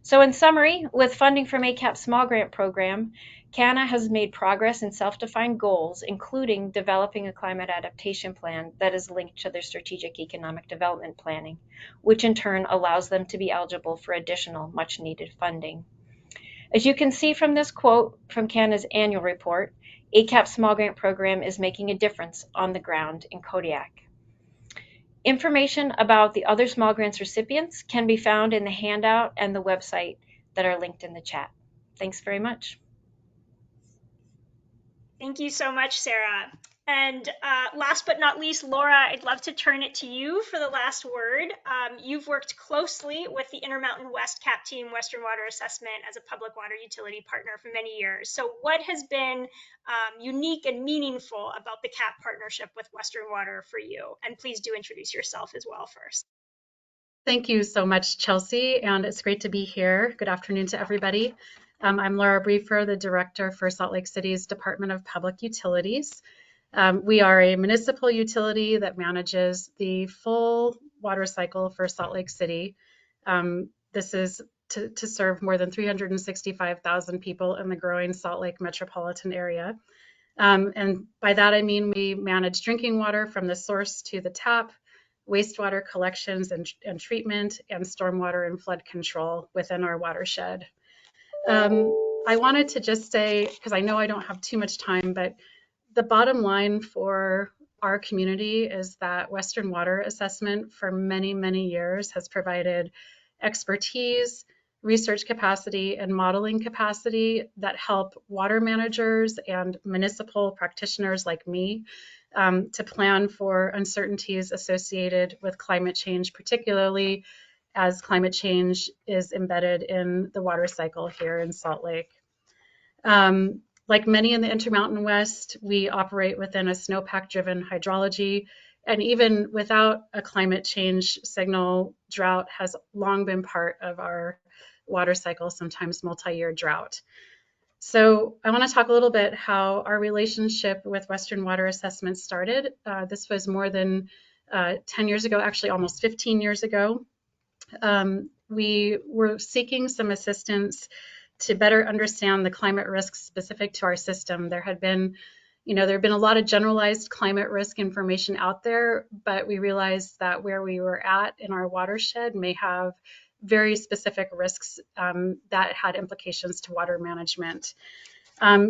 So in summary, with funding from ACAP's Small Grant Program, CANA has made progress in self-defined goals, including developing a climate adaptation plan that is linked to their strategic economic development planning, which in turn allows them to be eligible for additional much-needed funding. As you can see from this quote from CANA's annual report, ACAP's Small Grant Program is making a difference on the ground in Kodiak. Information about the other small grants recipients can be found in the handout and the website that are linked in the chat. Thanks very much. Thank you so much, Sarah. And last but not least, Laura, I'd love to turn it to you for the last word. You've worked closely with the Intermountain West CAP team, Western Water Assessment, as a public water utility partner for many years. So what has been unique and meaningful about the CAP partnership with Western Water for you? And please do introduce yourself as well first. Thank you so much, Chelsea, and it's great to be here. Good afternoon to everybody. I'm Laura Briefer, the Director for Salt Lake City's Department of Public Utilities. We are a municipal utility that manages the full water cycle for Salt Lake City. This is to serve more than 365,000 people in the growing Salt Lake metropolitan area. And by that, I mean we manage drinking water from the source to the tap, wastewater collections and treatment, and stormwater and flood control within our watershed. I wanted to just say, because I know I don't have too much time, but the bottom line for our community is that Western Water Assessment for many, many years has provided expertise, research capacity, and modeling capacity that help water managers and municipal practitioners like me to plan for uncertainties associated with climate change, particularly as climate change is embedded in the water cycle here in Salt Lake. Like many in the Intermountain West, we operate within a snowpack-driven hydrology, and even without a climate change signal, drought has long been part of our water cycle, sometimes multi-year drought. So I want to talk a little bit how our relationship with Western Water Assessment started. This was more than 10 years ago, actually almost 15 years ago. We were seeking some assistance to better understand the climate risks specific to our system. There had been a lot of generalized climate risk information out there, but we realized that where we were at in our watershed may have very specific risks that had implications to water management.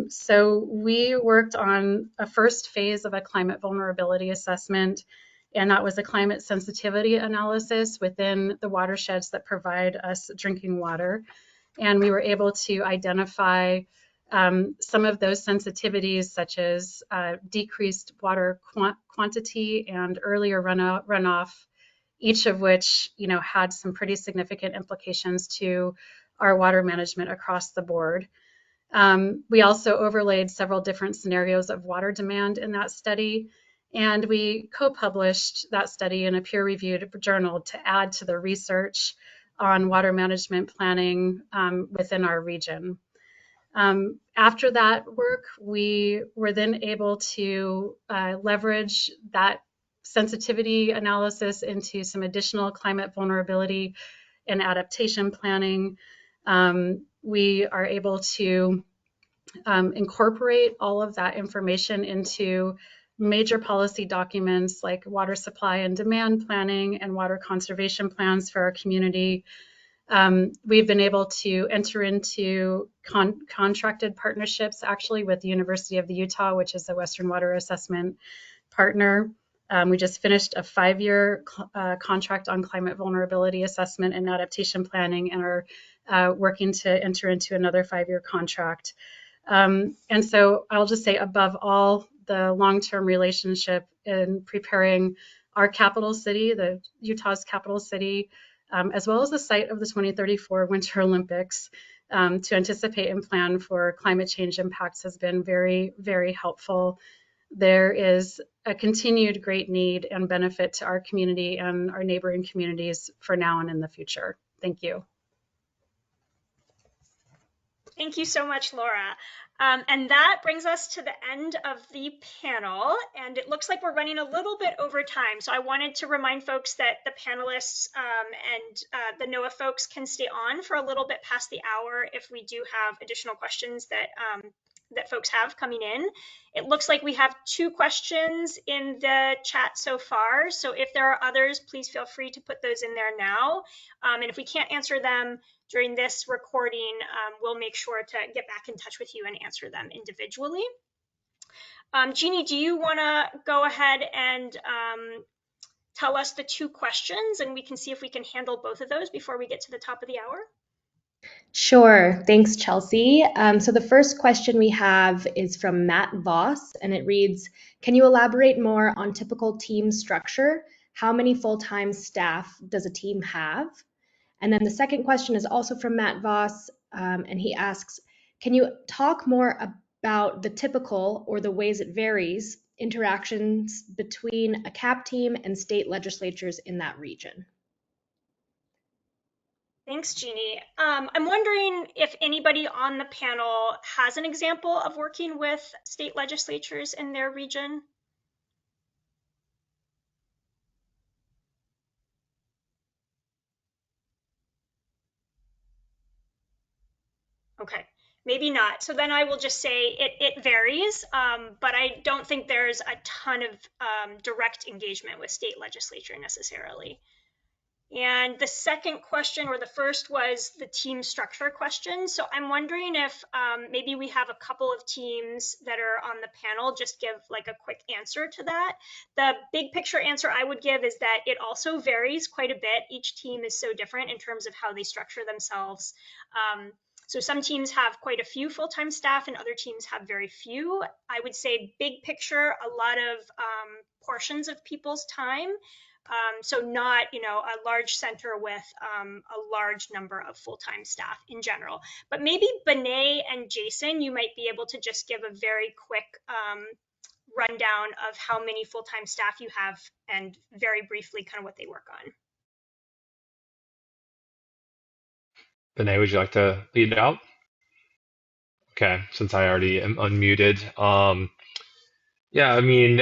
So we worked on a first phase of a climate vulnerability assessment, and that was a climate sensitivity analysis within the watersheds that provide us drinking water. And we were able to identify some of those sensitivities, such as decreased water quantity and earlier runoff, each of which had some pretty significant implications to our water management across the board. We also overlaid several different scenarios of water demand in that study, and we co-published that study in a peer-reviewed journal to add to the research on water management planning within our region. After that work, we were then able to leverage that sensitivity analysis into some additional climate vulnerability and adaptation planning. We are able to incorporate all of that information into major policy documents like water supply and demand planning and water conservation plans for our community. We've been able to enter into contracted partnerships actually with the University of Utah, which is a Western Water Assessment partner. We just finished a 5-year contract on climate vulnerability assessment and adaptation planning, and are working to enter into another 5-year contract. And so I'll just say, above all, the long-term relationship in preparing our capital city, the Utah's capital city, as well as the site of the 2034 Winter Olympics, to anticipate and plan for climate change impacts has been very, very helpful. There is a continued great need and benefit to our community and our neighboring communities for now and in the future. Thank you. Thank you so much, Laura. And that brings us to the end of the panel, and it looks like we're running a little bit over time. So I wanted to remind folks that the panelists and the NOAA folks can stay on for a little bit past the hour if we do have additional questions that that folks have coming in. It looks like we have 2 questions in the chat so far. So if there are others, please feel free to put those in there now. And if we can't answer them during this recording, we'll make sure to get back in touch with you and answer them individually. Jeannie, do you want to go ahead and tell us the 2 questions, and we can see if we can handle both of those before we get to the top of the hour? Sure. Thanks, Chelsea. So the first question we have is from Matt Voss, and it reads, can you elaborate more on typical team structure? How many full-time staff does a team have? And then the second question is also from Matt Voss, and he asks, can you talk more about the typical or the ways it varies interactions between a CAP team and state legislatures in that region? Thanks, Jeannie. I'm wondering if anybody on the panel has an example of working with state legislatures in their region. Okay, maybe not. So then I will just say it varies, but I don't think there's a ton of direct engagement with state legislature necessarily. And the second question, or the first, was the team structure question. So I'm wondering if maybe we have a couple of teams that are on the panel just give like a quick answer to that. The big picture answer I would give is that it also varies quite a bit. Each team is so different in terms of how they structure themselves. So some teams have quite a few full-time staff and other teams have very few. I would say big picture, a lot of portions of people's time. So not, a large center with a large number of full-time staff in general. But maybe Benet and Jason, you might be able to just give a very quick rundown of how many full-time staff you have and very briefly kind of what they work on. Benet, would you like to lead it out? Okay, since I already am unmuted. Yeah, I mean,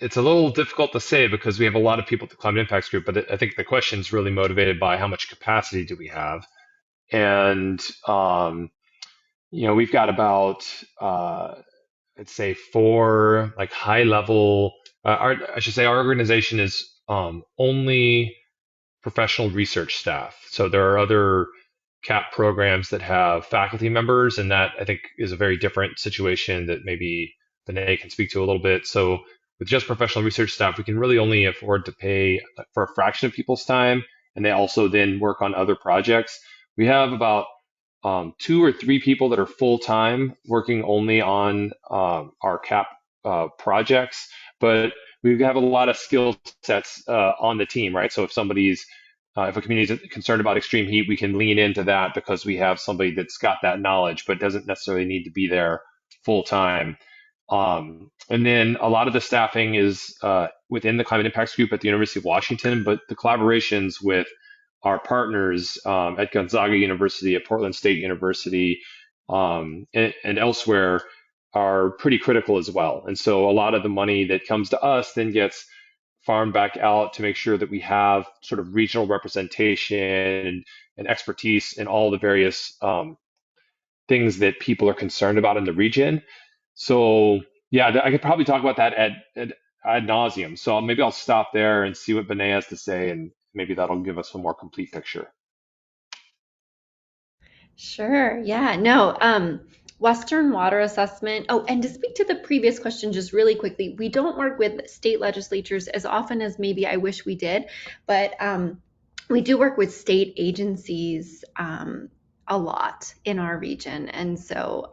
it's a little difficult to say because we have a lot of people at the Climate Impacts Group, but I think the question is really motivated by how much capacity do we have? And, we've got about, I'd say four like high level, I should say our organization is only professional research staff. So there are other CAP programs that have faculty members, and that I think is a very different situation that maybe Benet can speak to a little bit. So with just professional research staff, we can really only afford to pay for a fraction of people's time, and they also then work on other projects. We have about 2 or 3 people that are full time working only on our CAP projects, but we have a lot of skill sets on the team, right? So if if a community is concerned about extreme heat, we can lean into that because we have somebody that's got that knowledge, but doesn't necessarily need to be there full time. And then a lot of the staffing is within the Climate Impacts Group at the University of Washington, but the collaborations with our partners at Gonzaga University, at Portland State University, and elsewhere are pretty critical as well. And so a lot of the money that comes to us then gets farmed back out to make sure that we have sort of regional representation and expertise in all the various things that people are concerned about in the region. So yeah, I could probably talk about that ad nauseum. So maybe I'll stop there and see what Benet has to say, and maybe that'll give us a more complete picture. Sure. Yeah. No. Western water assessment. Oh, and to speak to the previous question just really quickly, we don't work with state legislatures as often as maybe I wish we did, but we do work with state agencies a lot in our region. And so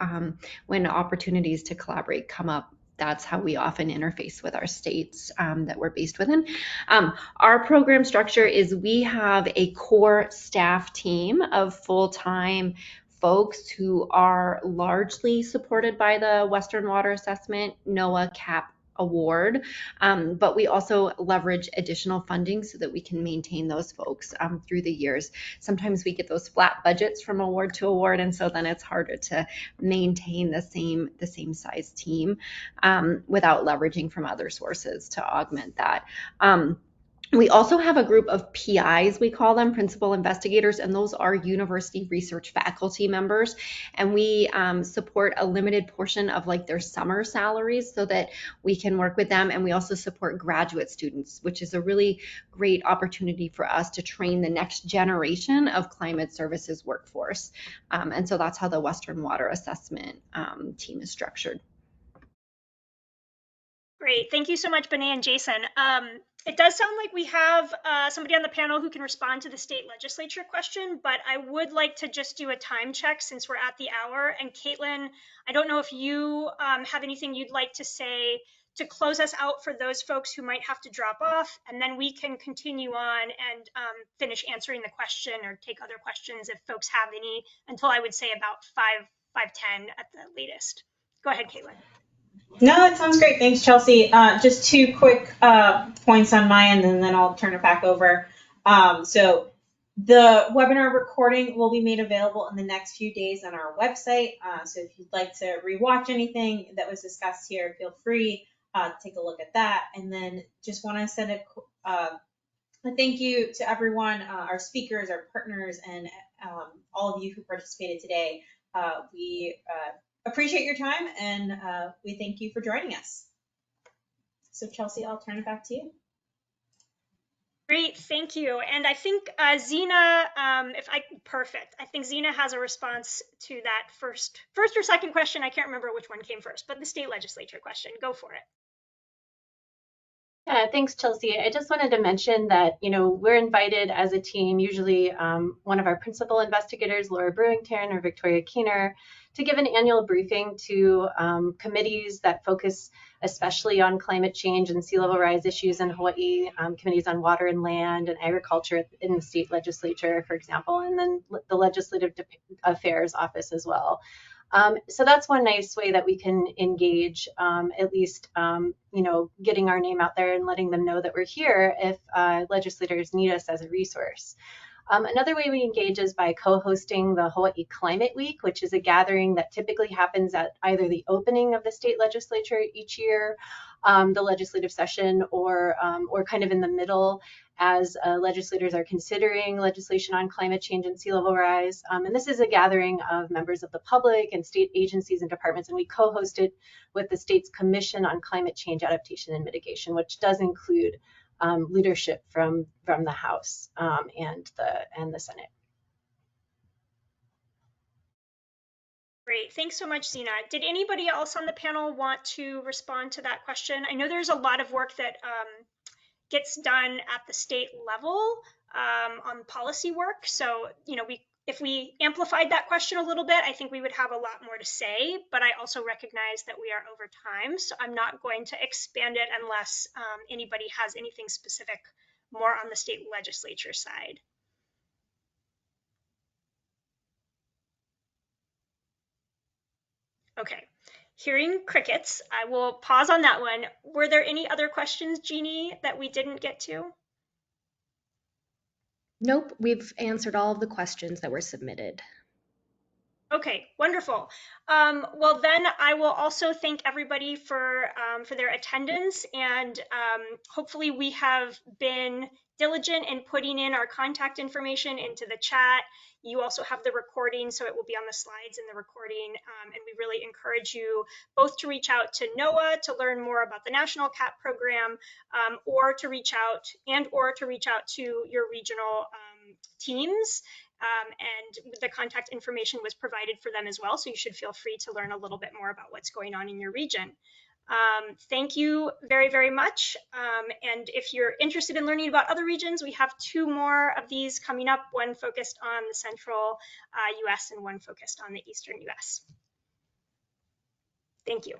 when opportunities to collaborate come up, that's how we often interface with our states that we're based within. Our program structure is we have a core staff team of full-time folks who are largely supported by the Western Water Assessment NOAA CAP award, but we also leverage additional funding so that we can maintain those folks through the years. Sometimes we get those flat budgets from award to award, and so then it's harder to maintain the same size team without leveraging from other sources to augment that. We also have a group of PIs, we call them, principal investigators, and those are university research faculty members. And we support a limited portion of like their summer salaries so that we can work with them. And we also support graduate students, which is a really great opportunity for us to train the next generation of climate services workforce. And so that's how the Western Water Assessment team is structured. Great. Thank you so much, Benet and Jason. It does sound like we have somebody on the panel who can respond to the state legislature question, but I would like to just do a time check since we're at the hour. And Caitlin, I don't know if you have anything you'd like to say to close us out for those folks who might have to drop off, and then we can continue on and finish answering the question or take other questions if folks have any until I would say about 5:10 at the latest. Go ahead, Caitlin. No, that sounds great. Thanks, Chelsea. Just two quick points on my end, and then I'll turn it back over. So the webinar recording will be made available in the next few days on our website. So if you'd like to rewatch anything that was discussed here, feel free to take a look at that. And then just want to send a thank you to everyone, our speakers, our partners, and all of you who participated today. We appreciate your time, and we thank you for joining us. So Chelsea, I'll turn it back to you. Great, thank you. And I think Zena, perfect. I think Zena has a response to that first or second question. I can't remember which one came first, but the state legislature question. Go for it. Yeah, thanks, Chelsea. I just wanted to mention that, we're invited as a team, usually one of our principal investigators, Laura Brewington or Victoria Keener, to give an annual briefing to committees that focus especially on climate change and sea level rise issues in Hawaii, committees on water and land and agriculture in the state legislature, for example, and then the Legislative Affairs Office as well. So that's one nice way that we can engage, at least, getting our name out there and letting them know that we're here if legislators need us as a resource. Another way we engage is by co-hosting the Hawaii Climate Week, which is a gathering that typically happens at either the opening of the state legislature each year, the legislative session, or kind of in the middle as legislators are considering legislation on climate change and sea level rise. And this is a gathering of members of the public and state agencies and departments, and we co-host it with the state's Commission on Climate Change, Adaptation, and Mitigation, which does include leadership from the House and the Senate. Great, thanks so much, Zena. Did anybody else on the panel want to respond to that question? I know there's a lot of work that gets done at the state level on policy work. So, if we amplified that question a little bit, I think we would have a lot more to say, but I also recognize that we are over time. So I'm not going to expand it unless anybody has anything specific more on the state legislature side. Okay, hearing crickets, I will pause on that one. Were there any other questions, Jeannie, that we didn't get to? Nope, we've answered all of the questions that were submitted. Okay, wonderful. Well, then I will also thank everybody for their attendance, and hopefully we have been diligent in putting in our contact information into the chat. You also have the recording, so it will be on the slides in the recording, and we really encourage you both to reach out to NOAA to learn more about the National CAP program, or to reach out to your regional teams. And the contact information was provided for them as well, so you should feel free to learn a little bit more about what's going on in your region. Thank you very, very much. And if you're interested in learning about other regions, we have 2 more of these coming up, one focused on the central US and one focused on the eastern US. Thank you.